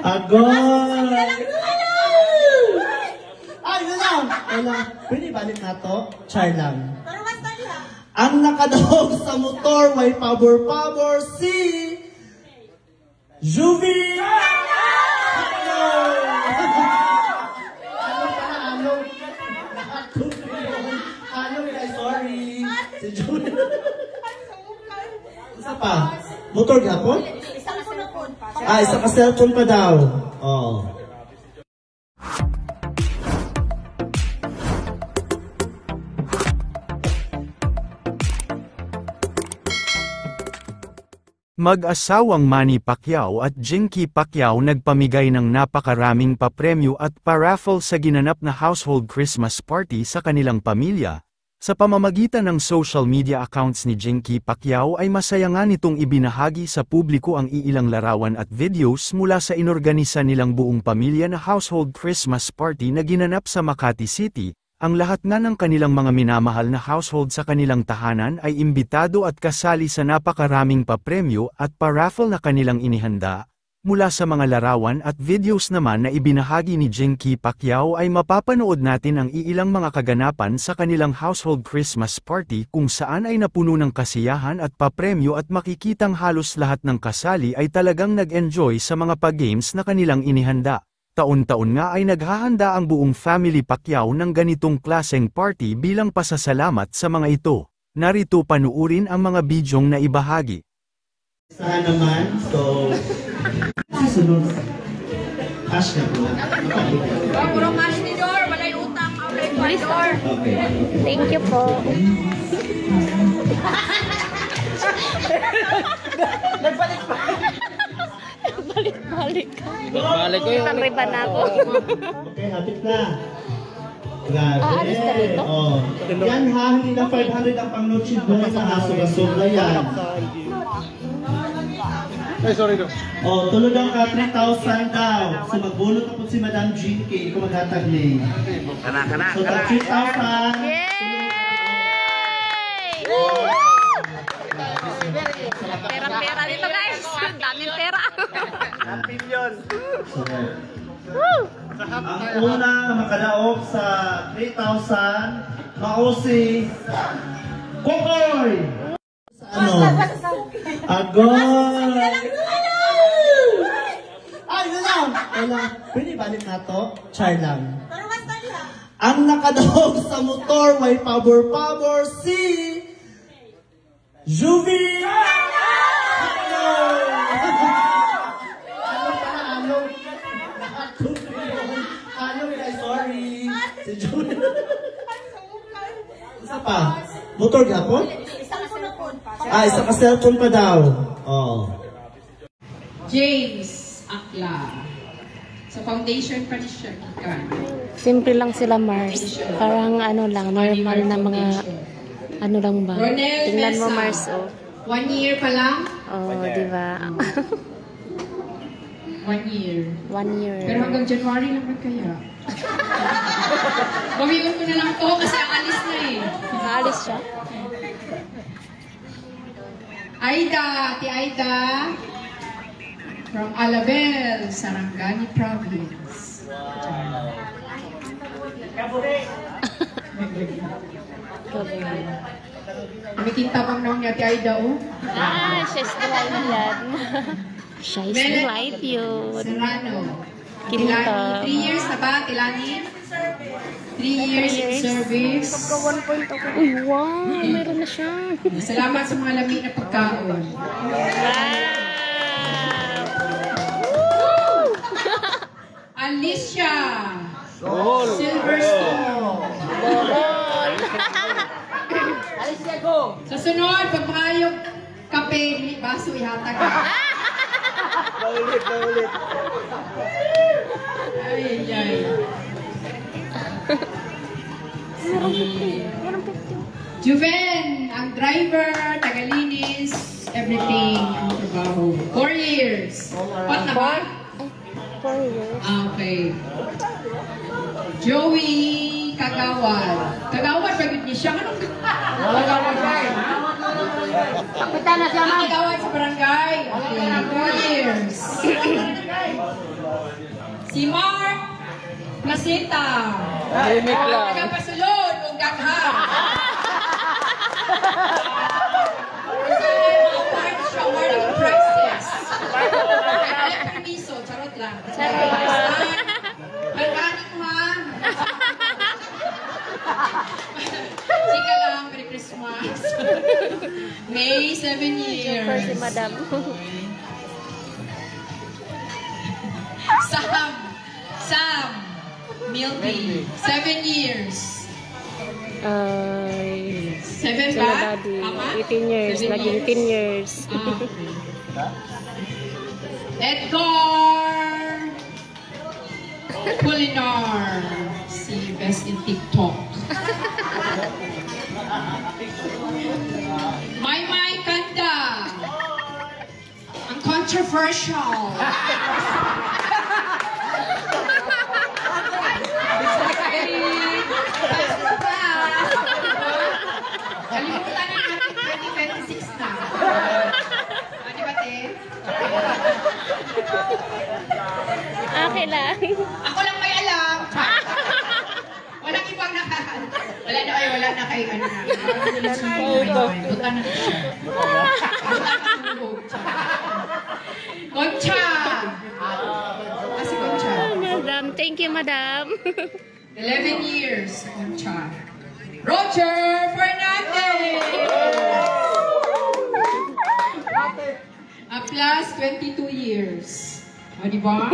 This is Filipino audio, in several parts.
Agol! Ay, wala. Pwede balik na to? Char lang. Ang nakadaog sa motor, may pabor-pabor, si Juvie! Ano guys, sorry. Si Juvie. Isa pa? Motor gapon? Isa ka cellphone pa daw. Oh. Mag-asawang Manny Pacquiao at Jinky Pacquiao nagpamigay ng napakaraming papremyo at paraffle sa ginanap na household Christmas party sa kanilang pamilya. Sa pamamagitan ng social media accounts ni Jinky Pacquiao ay masaya nga nitong ibinahagi sa publiko ang iilang larawan at videos mula sa inorganisa nilang buong pamilya na household Christmas party na ginanap sa Makati City. Ang lahat nga ng kanilang mga minamahal na household sa kanilang tahanan ay imbitado at kasali sa napakaraming papremyo at paraffle na kanilang inihanda. Mula sa mga larawan at videos naman na ibinahagi ni Jinky Pacquiao ay mapapanood natin ang iilang mga kaganapan sa kanilang household Christmas party kung saan ay napuno ng kasiyahan at papremyo at makikitang halos lahat ng kasali ay talagang nag-enjoy sa mga pa-games na kanilang inihanda. Taon-taon nga ay naghahanda ang buong family Pacquiao ng ganitong klaseng party bilang pasasalamat sa mga ito. Narito panuurin ang mga bidyong na ibahagi. Saan naman, so... Sunod. Cash na po. Puro cash ni Dor, wala yung utang. Please, Dor. Okay. Thank you po. Nagbalik pa. Balik-balik. Balik ko yun. Tanriban na ako. Okay, hapit na. Grabe. Alis ka dito? Oh. Yan ha, hindi na 500 ang pang-noche doon na sobra-sobra yan. Ay, sorry do. Oh, tulog ang ka 3,000 daw. So magbulot na po si Madam Jinky, hindi ko maghatag ni. Kana. So tag 3,000. Yay! Pera-pera dito guys. Daming pera. Pilyon. Ang una makadaog sa 3,000, mausi, Kokoy! Ano? Agol! Ay, wala. Pwede balik na to? Char lang. Ang nakadaog sa motor, may pabor-pabor, si Juvie! Ano guys, sorry. Si Juvie. Isa pa? Motor gapon? Isa ka cellphone pa daw. Oh. James Akla. Sa foundation pa siya. Simple lang sila, Mars. Parang ano lang, normal na mga ano lang ba? Tingnan mo, Mars, oh. 1 year pa lang? Oh, di ba? 1 year. 1 year. Pero hanggang January lang ba kaya? Bawiwan ko na lang to kasi alis na eh. Naalis siya? Aida, Ate Aida. From Alabel, Sarangani Province. May kintabang naman ni Ate Aida, oh. Siya is delight yan. Siya is delight yun. Serrano. Kintab. 3 years na ba, Tilani? 3 years in service. Uy, wow! Meron na siya. Salamat sa mga lamig na pagkaon. Wow! Alicia Silverstone. Alicia, go! Sa sunod, pag makayong kape, baso ihatag. Paulit. Ay. Juven, ang driver, tagalinis, everything, ang trabaho. 4 years. What na ba? 4 years. Okay. Joey Kagawad. Kagawad, pagod niya siya. Anong Kagawad ba? Nakagawad sa barangay. Okay, 4 years. Si Mark Nasita. Nagapasulod o gaghan. Awarding prizes. Permiso, charot lang. Pagkanin mo ha. Chika lang, Merry Christmas. May 7 years. For si Madam. Sam Milby, 7 years. 7 Sila ba? daddy. Tama? 18 years. 7 Naging 10 years. Edgar Culinar, si best in TikTok. Maymay Kanda, ang controversial. Kalimutan na natin 2026 na. Di ba, te? Okay lang. Ako lang may alam. Walang ibang nakakal. Wala na kay ano na. Buta na siya. Buta na tulog. Concha! Kasi Concha. Madam, thank you, Madam. 11 years, Concha. Roger Fernandez! Plus 22 years. O, di ba?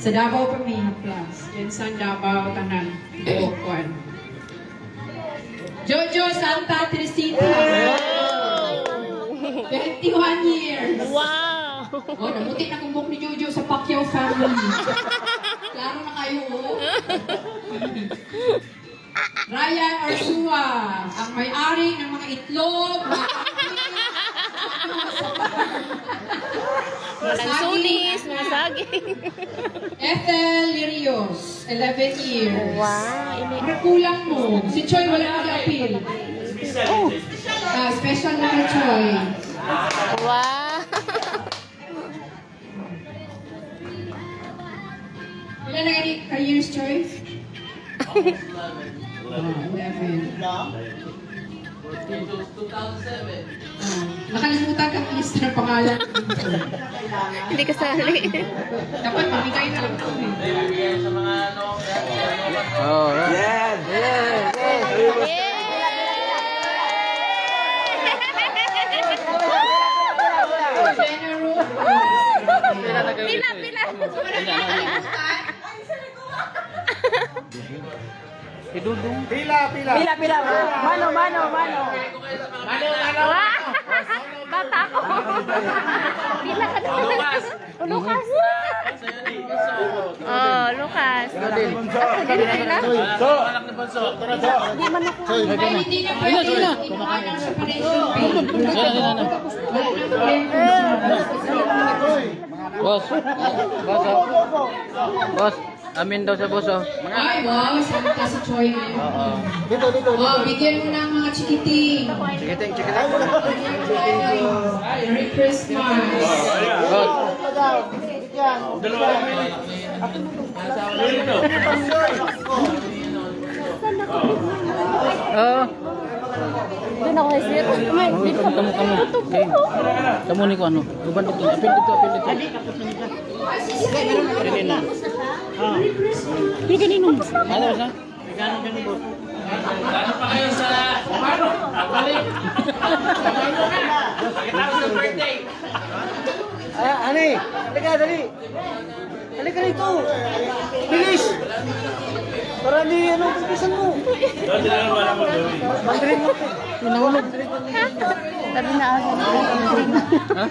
Sa Davao pa may plus. Yan sa Davao, tanan. Bukuan. Jojo Santa Teresita. 21 years. Wow! Oh, namuti na kumbok ni Jojo sa Pacquiao family. Klaro na kayo, oh. Ryan Orsua, ang may-ari ng mga itlog, Walang sunis, mga saging. Ethel Lirios, 11 years. Wow! Kulang mo. Si Choi wala nag-appeal. Oh! Special na kay Choi. Wow! Ilan na ganit ka-years, Choi? 11. Nakalimutan kang list ng pangalan. Hindi kasali. Dapat mamigay na lang kami. Pila, pila. Pila. Mano. Wah! Bata ko. Pila ka doon. Lucas. Oh, Lucas. Hindi pila. Hindi man ako. Ay, hindi na pwede. Inuha ng separation Boss, amin daw sa boss, oh. Ay, wow. Santa si Choi ngayon. Dito. Oh, bigyan mo ng mga chikiting. Chikiting. Merry Christmas. Boss. Doon ako kay Sir. Kamu. Okay. Kamu ni ko ano? Guban dito. Apil dito. Hindi kanino. Ano sa? Gano bo? Gano pa kayo sa ano? Balik. Kita sa birthday. Ani, halika dali. Halika dito. Bilis. Para di ano pagkisan mo. Dati lang wala mo gawin. Mandrin mo. Pinahulog. Sabi na ako. Ha?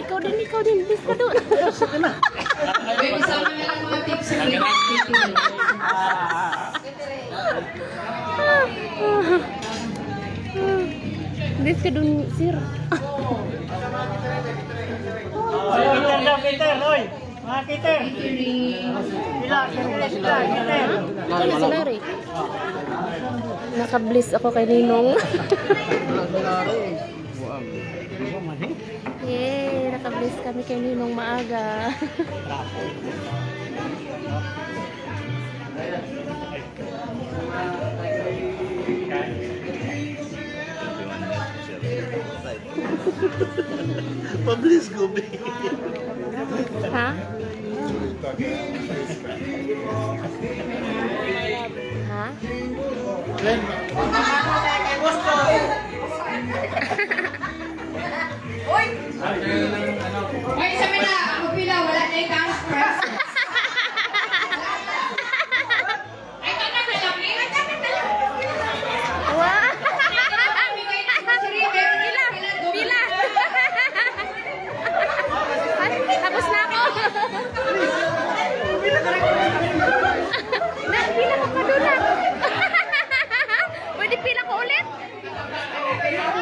Ikaw din. Bis ka doon. Baby, sama na lang mga tips sa Bis ka doon, Sir. Peter, oy. Peter. Sila. Wala sila rin. Naka-bliss ako kay Ninong. Yay! Naka-bliss kami kay Ninong maaga. Pablis ko, be. Ha? Ha? Hoy, sabi na, ako pila, wala na yung cash prize. Ay, ito na malaki. Wow! Bigay na sa sarili. Pila! Ay, tapos na ako. Pila ko pa doon lang. Pwede pila ko ulit?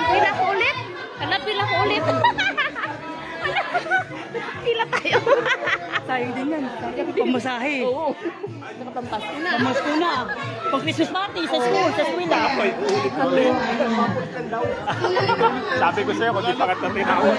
Pila ko ulit? Hala, pila ko ulit. Pila tayo. Sayang din yan. Pamasahe. Oo. Nakapampas ko na. Pamas ko na. Pag Christmas party sa school, sa eskwela. Sabi ko sa'yo, kung di pa kita tinawag.